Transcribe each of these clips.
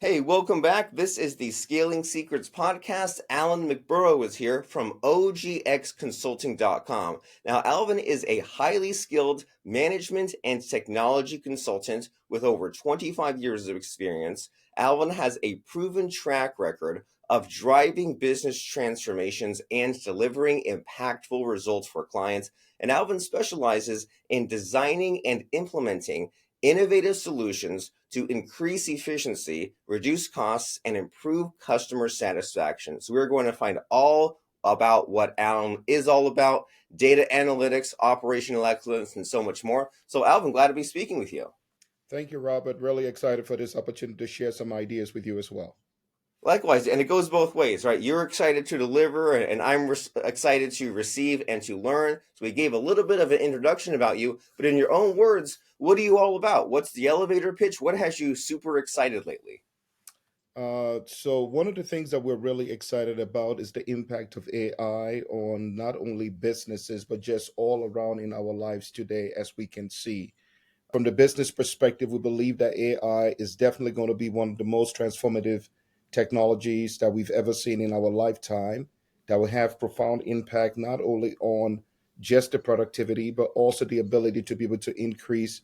Hey, welcome back. This is the Scaling Secrets podcast. Alan McBorough is here from ogxconsulting.com. Now, Alvin is a highly skilled management and technology consultant with over 25 years of experience. Alvin has a proven track record of driving business transformations and delivering impactful results for clients. And Alvin specializes in designing and implementing innovative solutions to increase efficiency, reduce costs, and improve customer satisfaction. So we're going to find all about what Alvin is all about, data analytics, operational excellence, and so much more. So Alvin, glad to be speaking with you. Thank you, Robert. Really excited for this opportunity to share some ideas with you as well. Likewise, and it goes both ways, right? You're excited to deliver, and I'm excited to receive and to learn. So we gave a little bit of an introduction about you, but in your own words, what are you all about? What's the elevator pitch? What has you super excited lately? So one of the things that we're really excited about is the impact of AI on not only businesses, but just all around in our lives today, as we can see. From the business perspective, we believe that AI is definitely going to be one of the most transformative technologies that we've ever seen in our lifetime, that will have profound impact not only on just the productivity, but also the ability to be able to increase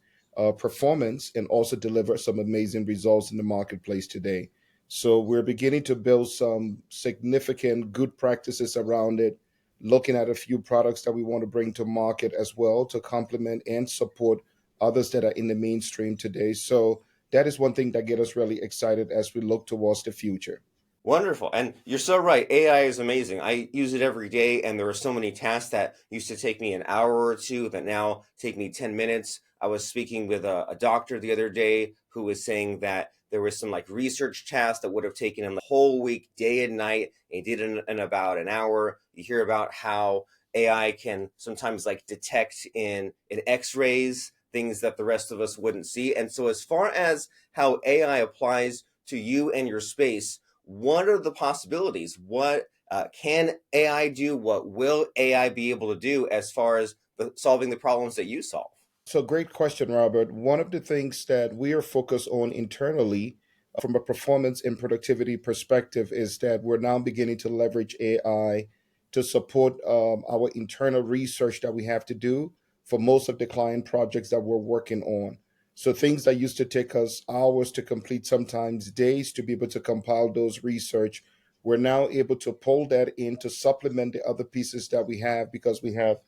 performance and also deliver some amazing results in the marketplace today. So we're beginning to build some significant good practices around it, looking at a few products that we want to bring to market as well to complement and support others that are in the mainstream today. So that is one thing that get us really excited as we look towards the future. Wonderful. And you're so right. AI is amazing. I use it every day, and there are so many tasks that used to take me an hour or two that now take me 10 minutes. I was speaking with a doctor the other day who was saying that there was some like research tasks that would have taken him the whole week, day and night. And he did it in about an hour. You hear about how AI can sometimes like detect in x-rays things that the rest of us wouldn't see. And so as far as how AI applies to you and your space, what are the possibilities? What can AI do? What will AI be able to do as far as solving the problems that you solve? So, great question, Robert. One of the things that we are focused on internally from a performance and productivity perspective is that we're now beginning to leverage AI to support our internal research that we have to do for most of the client projects that we're working on. So, things that used to take us hours to complete, sometimes days to be able to compile those research, we're now able to pull that in to supplement the other pieces that we have because we have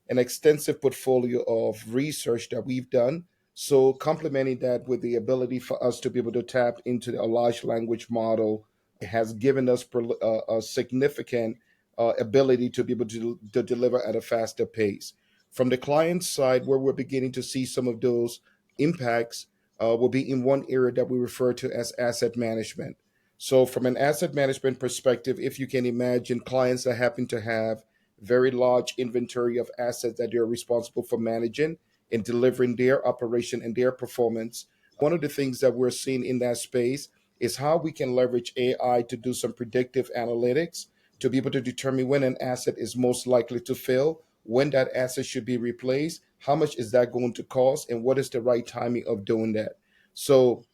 an extensive portfolio of research that we've done. So, complementing that with the ability for us to be able to tap into a large language model has given us a significant ability to be able to deliver at a faster pace. From the client side, where we're beginning to see some of those impacts, will be in one area that we refer to as asset management. So, from an asset management perspective, if you can imagine clients that happen to have very large inventory of assets that they're responsible for managing and delivering their operation and their performance. One of the things that we're seeing in that space is how we can leverage AI to do some predictive analytics to be able to determine when an asset is most likely to fail, when that asset should be replaced, how much is that going to cost, and what is the right timing of doing that. So,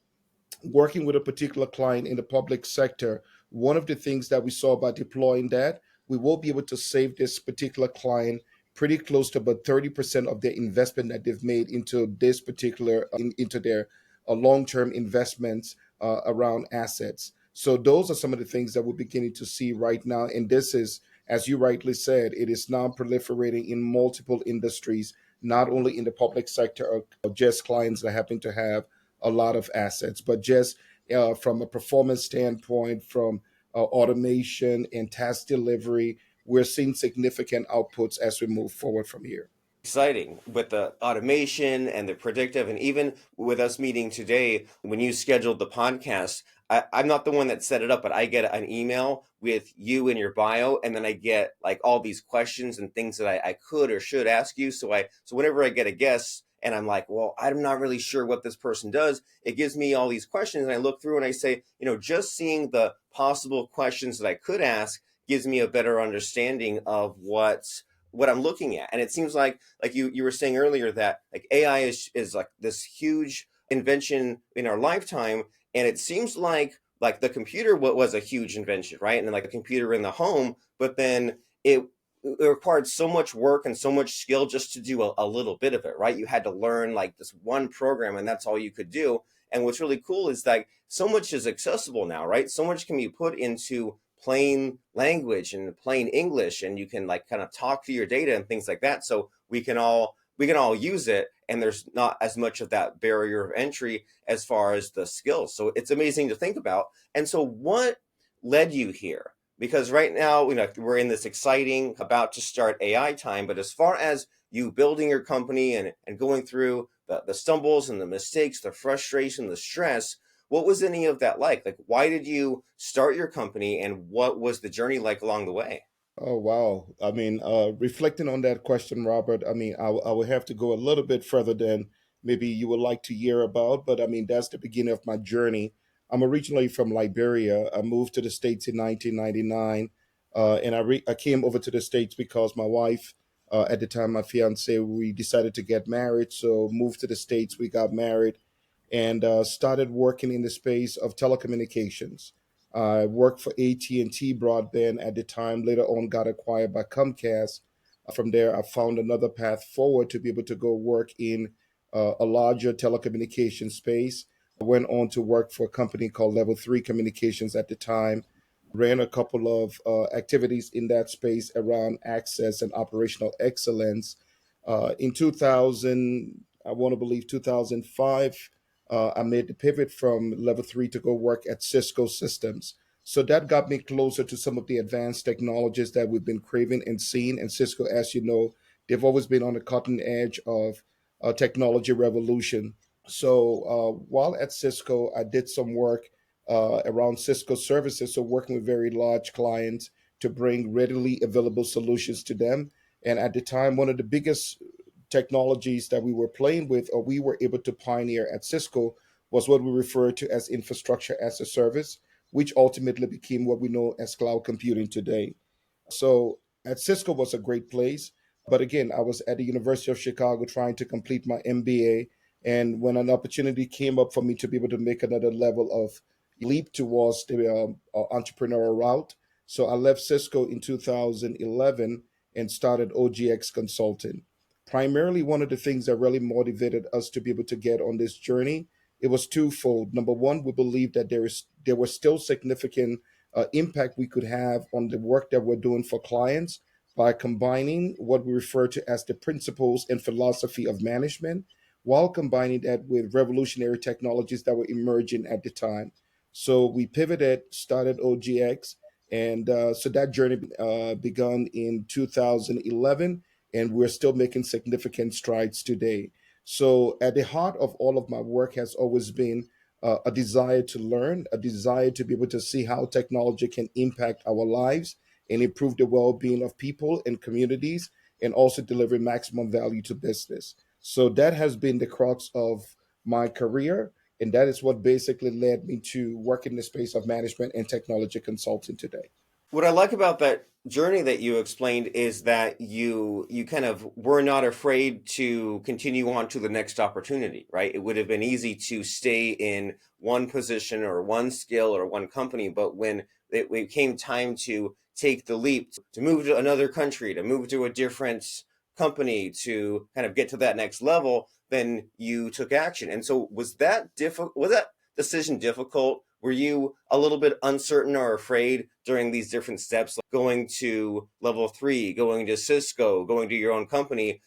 working with a particular client in the public sector, one of the things that we saw by deploying that, we will be able to save this particular client pretty close to about 30% of their investment that they've made into this particular, into their long-term investments around assets. So those are some of the things that we're beginning to see right now. And this is, as you rightly said, it is now proliferating in multiple industries, not only in the public sector or just clients that happen to have a lot of assets, but just from a performance standpoint, from automation and task delivery, we're seeing significant outputs as we move forward from here. Exciting with the automation and the predictive, and even with us meeting today, when you scheduled the podcast, I'm not the one that set it up, but I get an email with you and your bio, and then I get like all these questions and things that I could or should ask you. So whenever I get a guest and I'm like, well, I'm not really sure what this person does, it gives me all these questions, and I look through and I say, just seeing the possible questions that I could ask gives me a better understanding of what I'm looking at. And it seems like you were saying earlier that like AI is like this huge invention in our lifetime. And it seems like like the computer was a huge invention, right? And like a computer in the home, but then it required so much work and so much skill just to do a little bit of it, right? You had to learn like this one program and that's all you could do. And what's really cool is that so much is accessible now, right? So much can be put into plain language and plain English, and you can like kind of talk to your data and things like that. So we can all use it, and there's not as much of that barrier of entry as far as the skills. So it's amazing to think about. And so what led you here? Because right now, we're in this exciting, about to start AI time, but as far as you building your company and going through the stumbles and the mistakes, the frustration, the stress, what was any of that like? Like, why did you start your company, and what was the journey like along the way? Oh, wow. I mean, reflecting on that question, Robert, I mean, I would have to go a little bit further than maybe you would like to hear about, but I mean, that's the beginning of my journey. I'm originally from Liberia. I moved to the States in 1999, and I came over to the States because my wife, at the time, my fiance, we decided to get married. So moved to the States, we got married, and started working in the space of telecommunications. I worked for AT&T Broadband at the time, later on got acquired by Comcast. From there, I found another path forward to be able to go work in a larger telecommunications space. I went on to work for a company called Level 3 Communications at the time, ran a couple of activities in that space around access and operational excellence. In 2000, I want to believe 2005, I made the pivot from Level 3 to go work at Cisco Systems. So that got me closer to some of the advanced technologies that we've been craving and seeing. And Cisco, as you know, they've always been on the cutting edge of technology revolution. So while at Cisco, I did some work around Cisco services, so working with very large clients to bring readily available solutions to them. And at the time, one of the biggest technologies that we were playing with or we were able to pioneer at Cisco was what we refer to as infrastructure as a service, which ultimately became what we know as cloud computing today. So at Cisco was a great place. But again, I was at the University of Chicago trying to complete my MBA. And when an opportunity came up for me to be able to make another level of leap towards the entrepreneurial route, so I left Cisco in 2011 and started OGX Consulting. Primarily, one of the things that really motivated us to be able to get on this journey, it was twofold. Number one, we believe that there was still significant impact we could have on the work that we're doing for clients by combining what we refer to as the principles and philosophy of management while combining that with revolutionary technologies that were emerging at the time. So we pivoted, started OGX, and so that journey began in 2011, and we're still making significant strides today. So at the heart of all of my work has always been a desire to learn, a desire to be able to see how technology can impact our lives and improve the well being of people and communities, and also deliver maximum value to business. So that has been the crux of my career. And that is what basically led me to work in the space of management and technology consulting today. What I like about that journey that you explained is that you kind of were not afraid to continue on to the next opportunity, right? It would have been easy to stay in one position or one skill or one company, but when it came time to take the leap to move to another country, to move to a different company, to kind of get to that next level, then you took action. And so was that difficult? Was that decision difficult? Were you a little bit uncertain or afraid during these different steps, like going to level three, going to Cisco, going to your own company?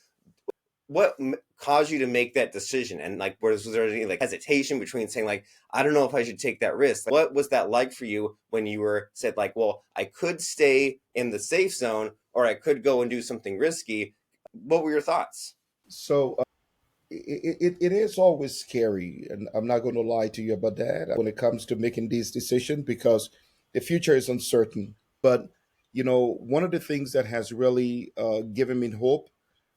What caused you to make that decision? And like, was there any like hesitation between saying like, I don't know if I should take that risk? Like, what was that like for you when you were said like, well, I could stay in the safe zone or I could go and do something risky? What were your thoughts? So it is always scary, and I'm not going to lie to you about that when it comes to making these decisions because the future is uncertain. But one of the things that has really given me hope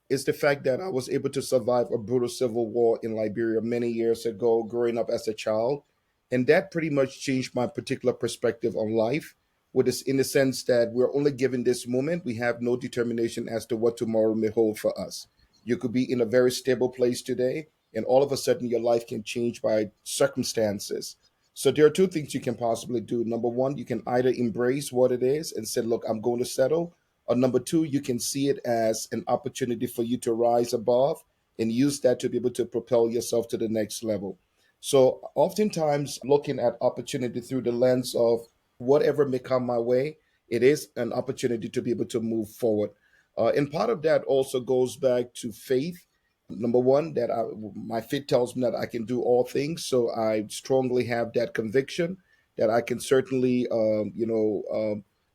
is the fact that I was able to survive a brutal civil war in Liberia many years ago, growing up as a child, and that pretty much changed my particular perspective on life. With this, in the sense that we're only given this moment, we have no determination as to what tomorrow may hold for us. You could be in a very stable place today, and all of a sudden your life can change by circumstances. So there are two things you can possibly do. Number one, you can either embrace what it is and say, look, I'm going to settle. Or number two, you can see it as an opportunity for you to rise above and use that to be able to propel yourself to the next level. So oftentimes looking at opportunity through the lens of whatever may come my way, it is an opportunity to be able to move forward. And part of that also goes back to faith. Number one, my faith tells me that I can do all things. So I strongly have that conviction that I can certainly,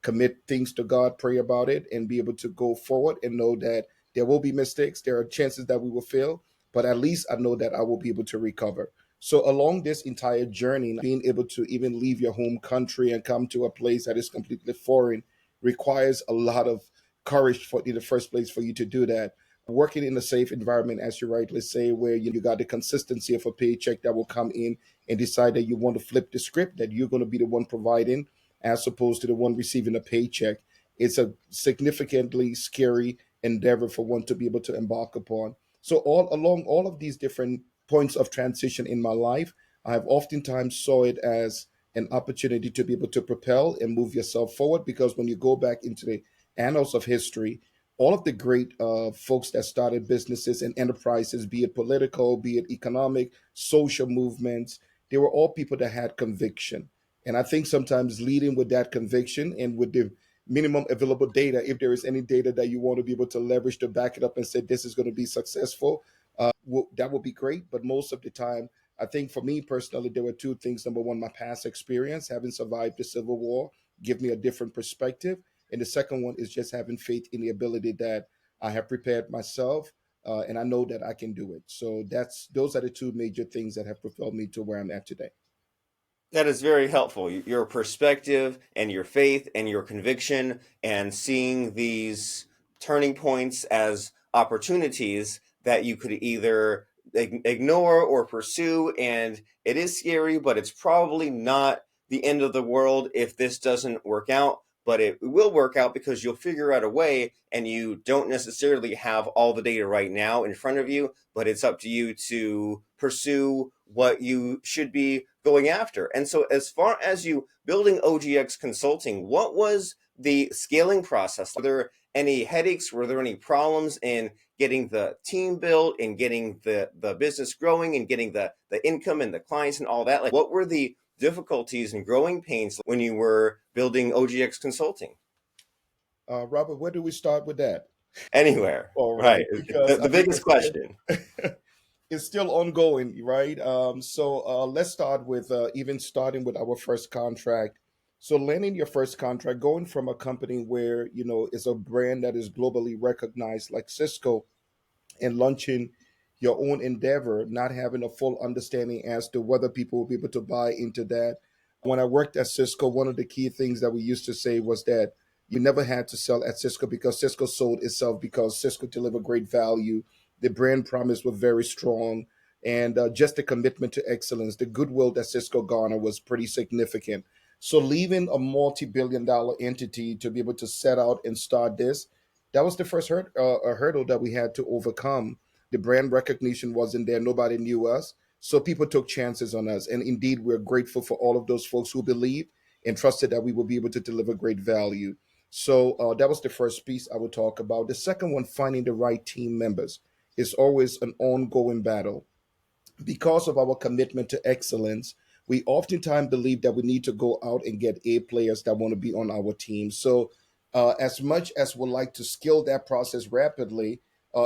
commit things to God, pray about it, and be able to go forward and know that there will be mistakes. There are chances that we will fail, but at least I know that I will be able to recover. So along this entire journey, being able to even leave your home country and come to a place that is completely foreign requires a lot of courage for in the first place for you to do that. Working in a safe environment, as you rightly say, where you got the consistency of a paycheck that will come in and decide that you want to flip the script, that you're going to be the one providing as opposed to the one receiving a paycheck. It's a significantly scary endeavor for one to be able to embark upon. So all along all of these different points of transition in my life, I have oftentimes saw it as an opportunity to be able to propel and move yourself forward, because when you go back into the annals of history, all of the great folks that started businesses and enterprises, be it political, be it economic, social movements, they were all people that had conviction. And I think sometimes leading with that conviction and with the minimum available data, if there is any data that you want to be able to leverage to back it up and say this is going to be successful, that would be great. But most of the time, I think for me personally, there were two things. Number one, my past experience, having survived the Civil War, give me a different perspective. And the second one is just having faith in the ability that I have prepared myself, and I know that I can do it. So those are the two major things that have propelled me to where I'm at today. That is very helpful. Your perspective and your faith and your conviction, and seeing these turning points as opportunities that you could either ignore or pursue. And it is scary, but it's probably not the end of the world if this doesn't work out. But it will work out because you'll figure out a way, and you don't necessarily have all the data right now in front of you, but it's up to you to pursue what you should be going after. And so, as far as you building OGX Consulting, what was the scaling process? Were there any headaches? Were there any problems in getting the team built and getting the business growing and getting the income and the clients and all that? Like, what were the difficulties and growing pains when you were building OGX Consulting? Robert, where do we start with that? Anywhere, All right? right, because The biggest question. it's still ongoing, right? So let's start with even starting with our first contract. So landing your first contract, going from a company where is a brand that is globally recognized like Cisco, and launching your own endeavor, not having a full understanding as to whether people will be able to buy into that. When I worked at Cisco, one of the key things that we used to say was that you never had to sell at Cisco because Cisco sold itself, because Cisco delivered great value. The brand promise was very strong. And just the commitment to excellence, the goodwill that Cisco garnered was pretty significant. So leaving a multi-billion-dollar entity to be able to set out and start this, that was the first a hurdle that we had to overcome. The brand recognition wasn't there. Nobody knew us. So people took chances on us. And indeed, we're grateful for all of those folks who believed and trusted that we would be able to deliver great value. So that was the first piece I would talk about. The second one, finding the right team members, is always an ongoing battle. Because of our commitment to excellence, we oftentimes believe that we need to go out and get A players that want to be on our team. So, as much as we'd like to scale that process rapidly,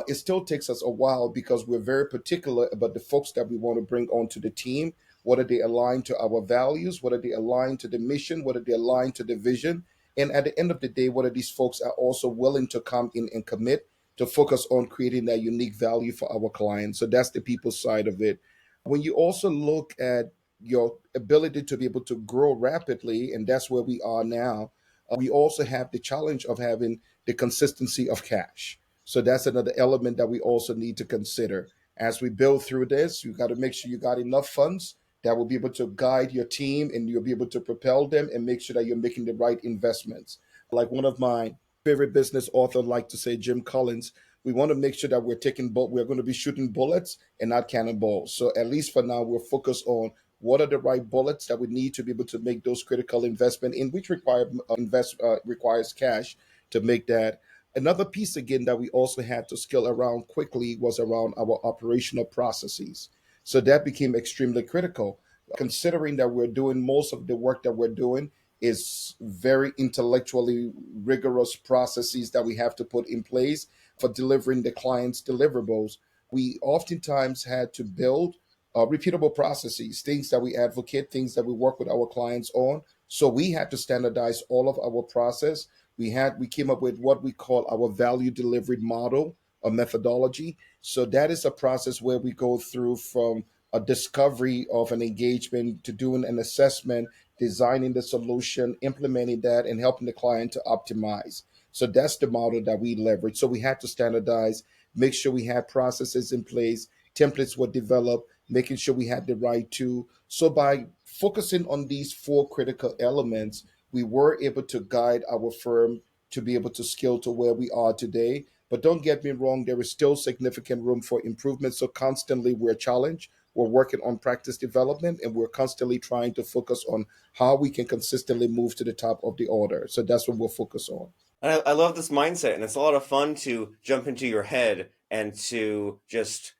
it still takes us a while because we're very particular about the folks that we want to bring onto the team. What are they aligned to our values? What are they aligned to the mission? What are they aligned to the vision? And at the end of the day, what are these folks are also willing to come in and commit to focus on creating that unique value for our clients? So that's the people side of it. When you also look at your ability to be able to grow rapidly, and that's where we are now, we also have the challenge of having the consistency of cash. So that's another element that we also need to consider. As we build through this, you got to make sure you got enough funds that will be able to guide your team, and you'll be able to propel them and make sure that you're making the right investments. Like one of my favorite business author like to say, Jim Collins, we want to make sure that we're going to be shooting bullets and not cannonballs. So at least for now, we're focused on what are the right bullets that we need to be able to make those critical investment in, which requires cash to make that. Another piece again that we also had to scale around quickly was around our operational processes. So that became extremely critical, considering that we're doing most of the work that we're doing is very intellectually rigorous processes that we have to put in place for delivering the client's deliverables. We oftentimes had to build repeatable processes, things that we advocate, things that we work with our clients on. So we had to standardize all of our process. We came up with what we call our value delivery model, a methodology. So that is a process where we go through from a discovery of an engagement to doing an assessment, designing the solution, implementing that, and helping the client to optimize. So that's the model that we leverage. So we had to standardize, make sure we had processes in place, templates were developed, making sure we had the right tool. So by focusing on these four critical elements, we were able to guide our firm to be able to scale to where we are today. But don't get me wrong, there is still significant room for improvement. So constantly we're challenged. We're working on practice development and we're constantly trying to focus on how we can consistently move to the top of the order. So that's what we'll focus on. And I love this mindset, and it's a lot of fun to jump into your head and to just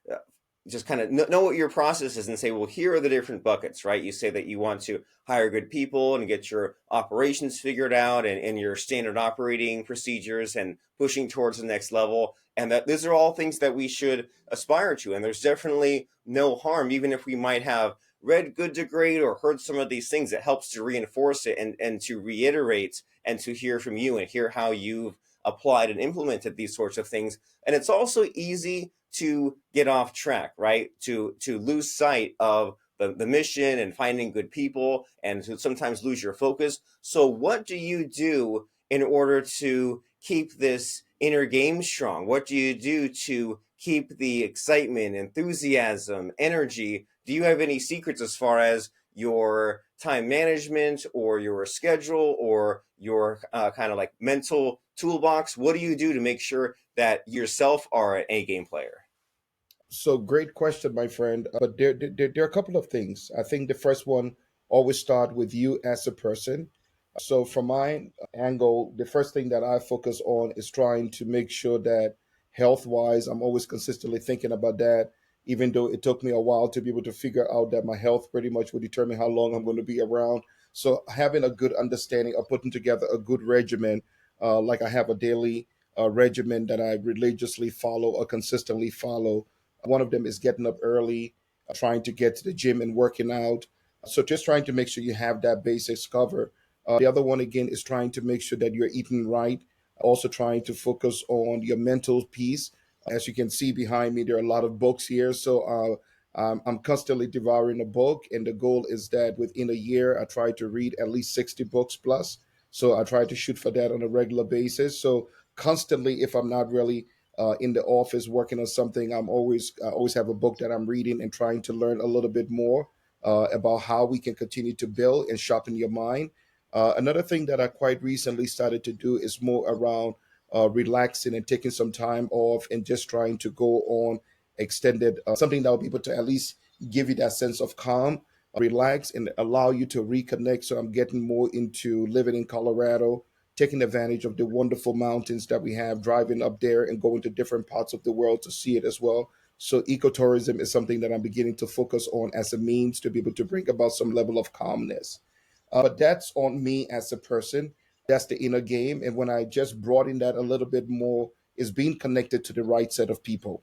kind of know what your process is and say, well, here are the different buckets, right? You say that you want to hire good people and get your operations figured out and your standard operating procedures and pushing towards the next level. And that these are all things that we should aspire to. And there's definitely no harm, even if we might have read Good to Great or heard some of these things, it helps to reinforce it and to reiterate and to hear from you and hear how you've applied and implemented these sorts of things. And it's also easy to get off track, right? To lose sight of the mission and finding good people and to sometimes lose your focus. So what do you do in order to keep this inner game strong? What do you do to keep the excitement, enthusiasm, energy? Do you have any secrets as far as your time management or your schedule or your kind of like mental toolbox? What do you do to make sure that yourself are an A game player? So great question, my friend. But there are a couple of things. I think the first one always start with you as a person. So from my angle, the first thing that I focus on is trying to make sure that health wise, I'm always consistently thinking about that. Even though it took me a while to be able to figure out that my health pretty much will determine how long I'm going to be around. So having a good understanding of putting together a good regimen, like I have a daily regimen that I religiously follow or consistently follow. One of them is getting up early, trying to get to the gym and working out. So just trying to make sure you have that basics covered. The other one again is trying to make sure that you're eating right. Also trying to focus on your mental piece. As you can see behind me, there are a lot of books here. So I'm constantly devouring a book, and the goal is that within a year, I try to read at least 60 books plus. So I try to shoot for that on a regular basis. So constantly, if I'm not really in the office working on something, I always have a book that I'm reading and trying to learn a little bit more about how we can continue to build and sharpen your mind. Another thing that I quite recently started to do is more around relaxing and taking some time off and just trying to go on extended something that will be able to at least give you that sense of calm, relax, and allow you to reconnect. So I'm getting more into living in Colorado, taking advantage of the wonderful mountains that we have, driving up there and going to different parts of the world to see it as well. So ecotourism is something that I'm beginning to focus on as a means to be able to bring about some level of calmness. But that's on me as a person. That's the inner game. And when I just brought in that a little bit more, is being connected to the right set of people,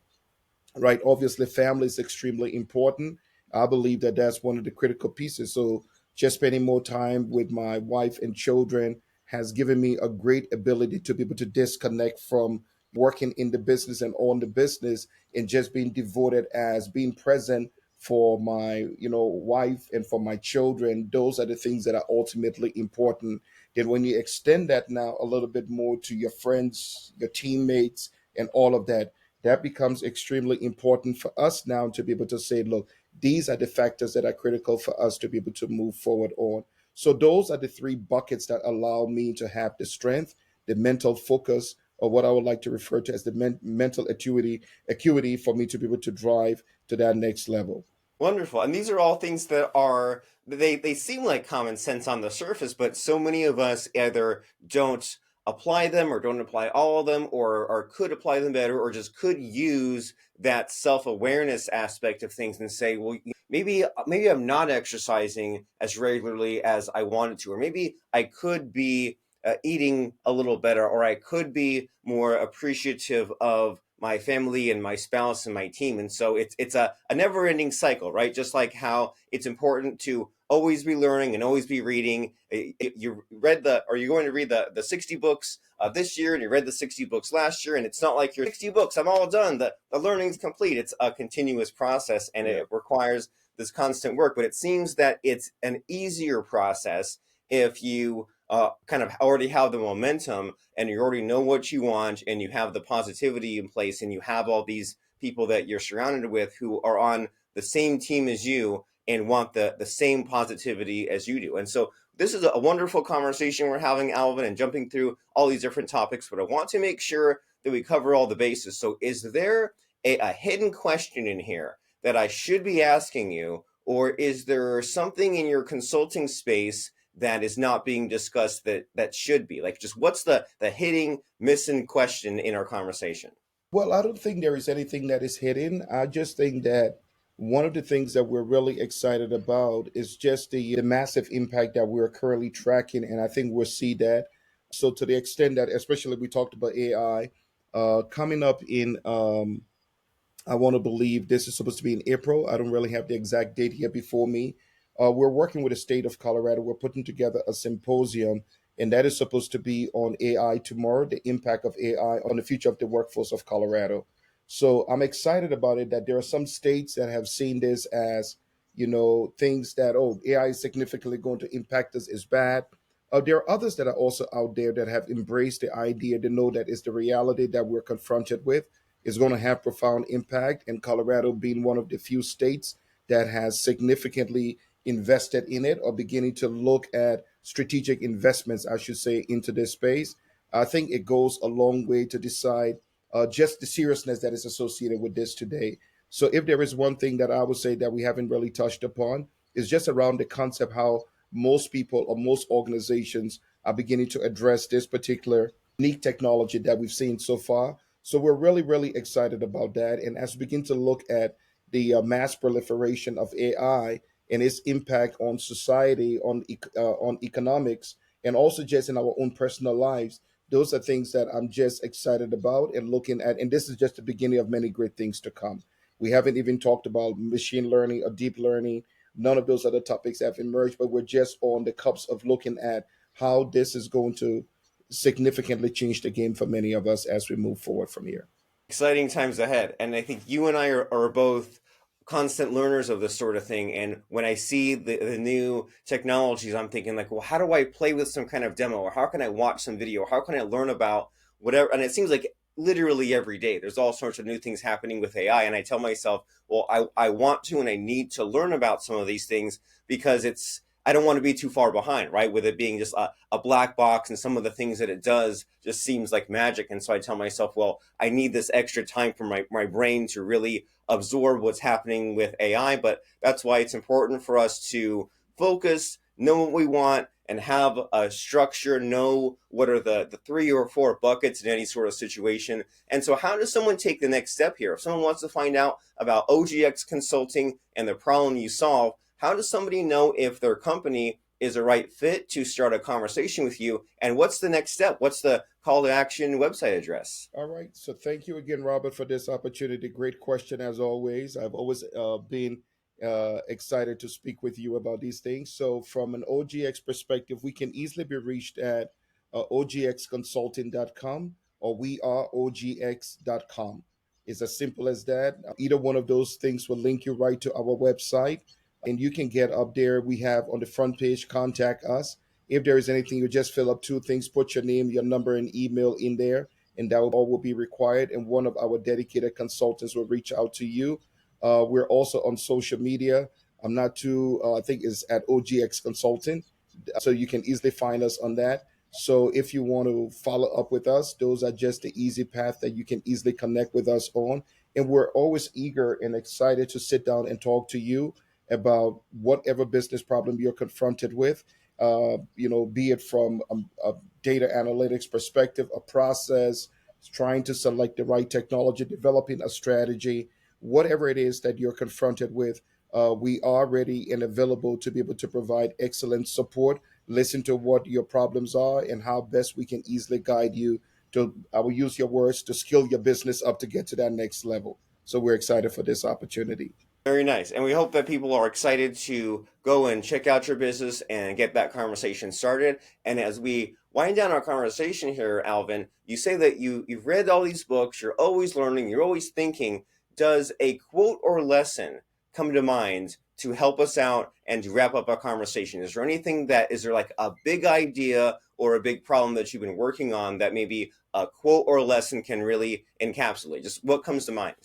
right? Obviously, family is extremely important. I believe that that's one of the critical pieces. So, just spending more time with my wife and children has given me a great ability to be able to disconnect from working in the business and on the business and just being devoted as being present for my wife and for my children. Those are the things that are ultimately important. Then when you extend that now a little bit more to your friends, your teammates, and all of that, that becomes extremely important for us now to be able to say, look, these are the factors that are critical for us to be able to move forward on. So those are the three buckets that allow me to have the strength, the mental focus, or what I would like to refer to as the mental acuity for me to be able to drive to that next level. Wonderful. And these are all things that are they seem like common sense on the surface, but so many of us either don't apply them or don't apply all of them or could apply them better or just could use that self-awareness aspect of things and say, well, maybe I'm not exercising as regularly as I wanted to, or maybe I could be eating a little better, or I could be more appreciative of my family and my spouse and my team. And so it's a never ending cycle, right? Just like how it's important to always be learning and always be reading. You read the, or you're going to read the 60 books this year, and you read the 60 books last year, and it's not like you're 60 books, I'm all done. The learning's complete. It's a continuous process, and Yeah. it requires this constant work. But it seems that it's an easier process if you kind of already have the momentum and you already know what you want and you have the positivity in place and you have all these people that you're surrounded with who are on the same team as you and want the same positivity as you do. And so this is a wonderful conversation we're having, Alvin, and jumping through all these different topics, but I want to make sure that we cover all the bases. So is there a hidden question in here that I should be asking you, or is there something in your consulting space that is not being discussed that should be? Like, just what's the hitting missing question in our conversation? Well, I don't think there is anything that is hidden. I just think that one of the things that we're really excited about is just the massive impact that we're currently tracking. And I think we'll see that. So, to the extent that, especially we talked about AI, coming up in I want to believe this is supposed to be in April. I don't really have the exact date here before me. We're working with the state of Colorado. We're putting together a symposium, and that is supposed to be on AI tomorrow, the impact of AI on the future of the workforce of Colorado. So I'm excited about it that there are some states that have seen this as, things that, oh, AI is significantly going to impact us is bad. There are others that are also out there that have embraced the idea to know that it's the reality that we're confronted with is going to have profound impact. And Colorado being one of the few states that has significantly invested in it or beginning to look at strategic investments, I should say, into this space, I think it goes a long way to decide just the seriousness that is associated with this today. So, if there is one thing that I would say that we haven't really touched upon, is just around the concept how most people or most organizations are beginning to address this particular unique technology that we've seen so far. So we're really, really excited about that. And as we begin to look at the mass proliferation of AI and its impact on society, on economics, and also just in our own personal lives, those are things that I'm just excited about and looking at. And this is just the beginning of many great things to come. We haven't even talked about machine learning or deep learning. None of those other topics have emerged, but we're just on the cups of looking at how this is going to significantly change the game for many of us as we move forward from here. Exciting times ahead. And I think you and I are both constant learners of this sort of thing. And when I see the new technologies, I'm thinking like, well, how do I play with some kind of demo? Or how can I watch some video? Or how can I learn about whatever? And it seems like literally every day there's all sorts of new things happening with AI. And I tell myself, well, I want to and I need to learn about some of these things because I don't want to be too far behind, right? With it being just a black box and some of the things that it does just seems like magic. And so I tell myself, well, I need this extra time for my brain to really absorb what's happening with AI. But that's why it's important for us to focus, know what we want, and have a structure, know what are the three or four buckets in any sort of situation. And so how does someone take the next step here? If someone wants to find out about OGX consulting and the problem you solve, how does somebody know if their company is a right fit to start a conversation with you? And what's the next step? What's the call to action website address? All right. So thank you again, Robert, for this opportunity. Great question as always. I've always been excited to speak with you about these things. So from an OGX perspective, we can easily be reached at ogxconsulting.com or we are ogx.com. It's as simple as that. Either one of those things will link you right to our website and you can get up there. We have on the front page, contact us. If there is anything, you just fill up two things, put your name, your number, and email in there, and that all will be required. And one of our dedicated consultants will reach out to you. We're also on social media. I'm not too, I think it's at OGX Consulting. So you can easily find us on that. So if you want to follow up with us, those are just the easy path that you can easily connect with us on. And we're always eager and excited to sit down and talk to you about whatever business problem you're confronted with. Be it from a data analytics perspective, a process, trying to select the right technology, developing a strategy, whatever it is that you're confronted with. We are ready and available to be able to provide excellent support, listen to what your problems are, and how best we can easily guide you to, I will use your words, to skill your business up to get to that next level. So we're excited for this opportunity. Very nice. And we hope that people are excited to go and check out your business and get that conversation started. And as we wind down our conversation here, Alvin, you say that you've read all these books, you're always learning, you're always thinking. Does a quote or lesson come to mind to help us out and to wrap up our conversation? Is there anything that is there like a big idea or a big problem that you've been working on that maybe a quote or a lesson can really encapsulate? Just what comes to mind?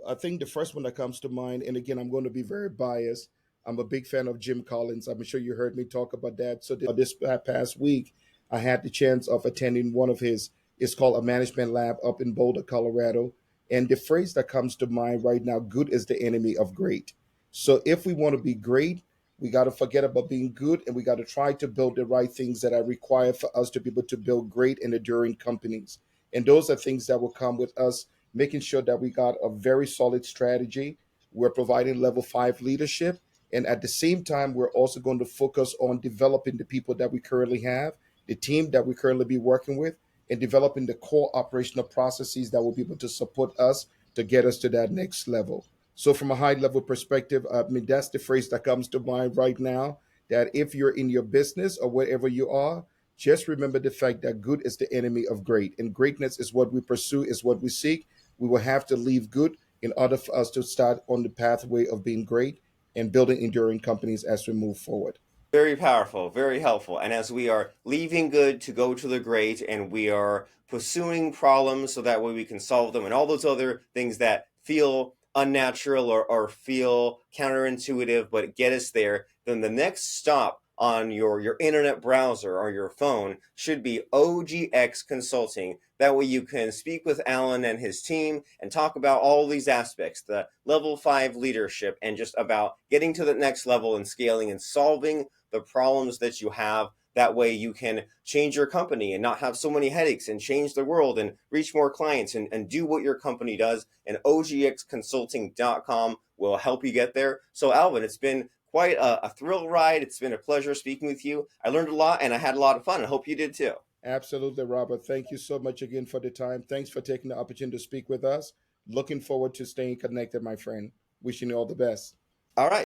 I think the first one that comes to mind, and again, I'm going to be very biased. I'm a big fan of Jim Collins. I'm sure you heard me talk about that. So this past week, I had the chance of attending one of his. It's called a management lab up in Boulder, Colorado. And the phrase that comes to mind right now: "Good is the enemy of great." So if we want to be great, we got to forget about being good, and we got to try to build the right things that are required for us to be able to build great and enduring companies. And those are things that will come with us making sure that we got a very solid strategy. We're providing level 5 leadership. And at the same time, we're also going to focus on developing the people that we currently have, the team that we currently be working with, and developing the core operational processes that will be able to support us to get us to that next level. So, from a high level perspective, I mean, that's the phrase that comes to mind right now, that if you're in your business or wherever you are, just remember the fact that good is the enemy of great. And greatness is what we pursue, is what we seek. We will have to leave good in order for us to start on the pathway of being great and building enduring companies as we move forward. Very powerful, very helpful. And as we are leaving good to go to the great, and we are pursuing problems so that way we can solve them, and all those other things that feel unnatural or feel counterintuitive but get us there, then the next stop on your internet browser or your phone should be OGX Consulting. That way you can speak with Alan and his team and talk about all these aspects, the level 5 leadership, and just about getting to the next level and scaling and solving the problems that you have. That way you can change your company and not have so many headaches and change the world and reach more clients and do what your company does. And ogxconsulting.com will help you get there. So Alvin, it's been quite a thrill ride. It's been a pleasure speaking with you. I learned a lot and I had a lot of fun. I hope you did too. Absolutely, Robert. Thank you so much again for the time. Thanks for taking the opportunity to speak with us. Looking forward to staying connected, my friend. Wishing you all the best. All right.